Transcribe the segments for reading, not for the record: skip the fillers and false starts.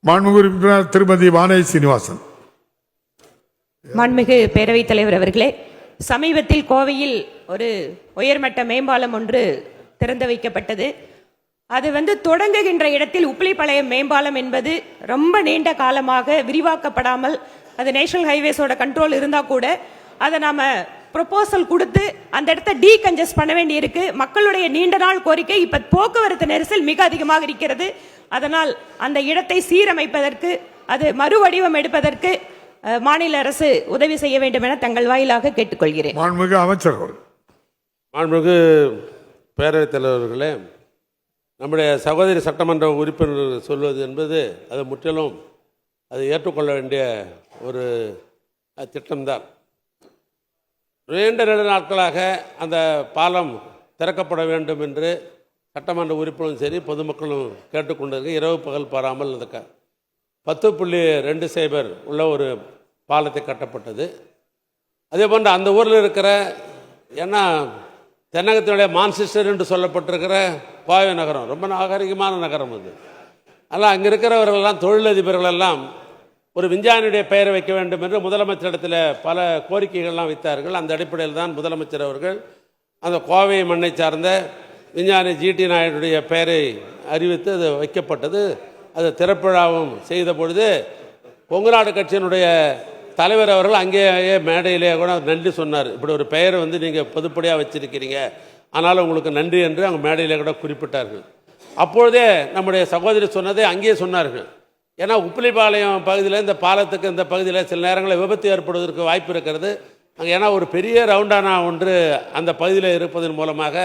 மாண்புமிகு உறுப்பினர் திருமதி வானதி சீனிவாசன். மாண்புமிகு பேரவைத் தலைவர் அவர்களே, சமீபத்தில் கோவையில் ஒரு உயர்மட்ட மேம்பாலம் ஒன்று திறந்து வைக்கப்பட்டது. அது தொடங்குகின்ற இடத்தில் உப்பிலிப்பாளையம் மேம்பாலம் என்பது ரொம்ப நீண்ட காலமாக விரிவாக்கப்படாமல், அது நேஷனல் ஹைவேஸோட கண்ட்ரோல் இருந்தால் கூட அதை நாம் ப்ரொபோசல் கொடுத்து அந்த இடத்த டீகன்ஜஸ்ட் பண்ண வேண்டியிருக்கு. மக்களுடைய நீண்ட நாள் கோரிக்கை. இப்போ போக்குவரத்து நெரிசல் மிக அதிகமாக இருக்கிறது. அதனால் அந்த இடத்தை சீரமைப்பதற்கு, அது மறுவடிவம் எடுப்பதற்கு மாநில அரசு உதவி செய்ய வேண்டும் என தங்கள் வாயிலாக கேட்டுக்கொள்கிறேன். மாண்புமிகு அமைச்சர். மாண்புமிகு பேரவைத் தலைவர்களே, நம்முடைய சகோதரி சட்டமன்ற உறுப்பினர் சொல்வது என்பது அது முற்றிலும் அது ஏற்றுக்கொள்ள வேண்டிய ஒரு திட்டம்தான். நீண்ட நெடு நாட்களாக அந்த பாலம் திறக்கப்பட வேண்டும் என்று சட்டமன்ற உறுப்பினரும் சரி பொதுமக்களும் கேட்டுக்கொண்டிருக்கு. இரவு பகல் பாராமல் அந்த 10.20 உள்ள ஒரு பாலத்தை கட்டப்பட்டது. அதே போன்று அந்த ஊரில் இருக்கிற, ஏன்னா தென்னகத்தினுடைய மான்செஸ்டர் என்று சொல்லப்பட்டிருக்கிற கோவை நகரம் ரொம்ப நாகரிகமான நகரம் அது. அதனால் அங்கே இருக்கிறவர்களெல்லாம், தொழிலதிபர்களெல்லாம் ஒரு விஞ்ஞானியுடைய பெயரை வைக்க வேண்டும் என்று முதலமைச்சரிடத்தில் பல கோரிக்கைகள்லாம் வைத்தார்கள். அந்த அடிப்படையில் தான் முதலமைச்சர் அவர்கள் அந்த கோவை மண்ணை சார்ந்த விஞ்ஞானி GT நாயுடைய பெயரை அறிவித்து அது வைக்கப்பட்டது. அது திறப்பிழாவும் செய்த பொழுது கொங்குநாடு கட்சியினுடைய தலைவர் அவர்கள் அங்கேயே மேடையிலே கூட நன்றி சொன்னார். இப்படி ஒரு பெயரை நீங்கள் பொதுப்படியாக வச்சிருக்கிறீங்க, அதனால் உங்களுக்கு நன்றி என்று அங்கே மேடையிலே கூட குறிப்பிட்டார்கள். அப்பொழுதே நம்முடைய சகோதரி சொன்னதை அங்கேயே சொன்னார்கள். ஏன்னா உப்பிலிப்பாளையம் பகுதியில் இந்த பாலத்துக்கு இந்த பகுதியில் சில நேரங்களில் விபத்து ஏற்படுவதற்கு வாய்ப்பு இருக்கிறது. அங்கே ஏன்னா ஒரு பெரிய ரவுண்டானா ஒன்று அந்த பகுதியில் இருப்பதன் மூலமாக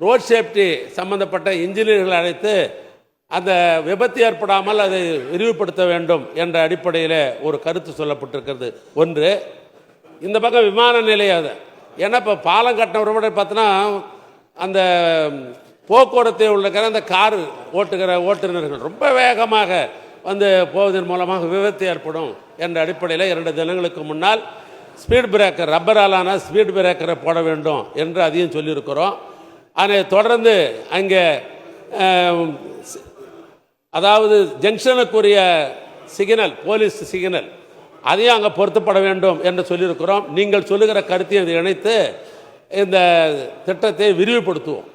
ரோட் சேஃப்டி சம்பந்தப்பட்ட இன்ஜினியர்களை அழைத்து அந்த விபத்து ஏற்படாமல் அதை விரிவுபடுத்த வேண்டும் என்ற அடிப்படையில் ஒரு கருத்து சொல்லப்பட்டிருக்கிறது. ஒன்று, இந்த பக்கம் விமான நிலையம். ஏன்னா இப்போ பாலம் கட்டினவரை பார்த்தோன்னா அந்த போக்குவரத்தை உள்ள அந்த கார் ஓட்டுநர்கள் ரொம்ப வேகமாக போவதன் மூலமாக விபத்து ஏற்படும் என்ற அடிப்படையில் 2 தினங்களுக்கு முன்னால் ஸ்பீட் பிரேக்கர், ரப்பராலான ஸ்பீட் பிரேக்கரை போட வேண்டும் என்று அதையும் சொல்லியிருக்கிறோம். அதை தொடர்ந்து அங்கே அதாவது ஜங்ஷனுக்குரிய சிக்னல், போலீஸ் சிக்னல், அதையும் அங்கே பொருத்தப்பட வேண்டும் என்று சொல்லியிருக்கிறோம். நீங்கள் சொல்லுகிற கருத்தையும் அதை இணைத்து இந்த திட்டத்தை விரிவுபடுத்துவோம்.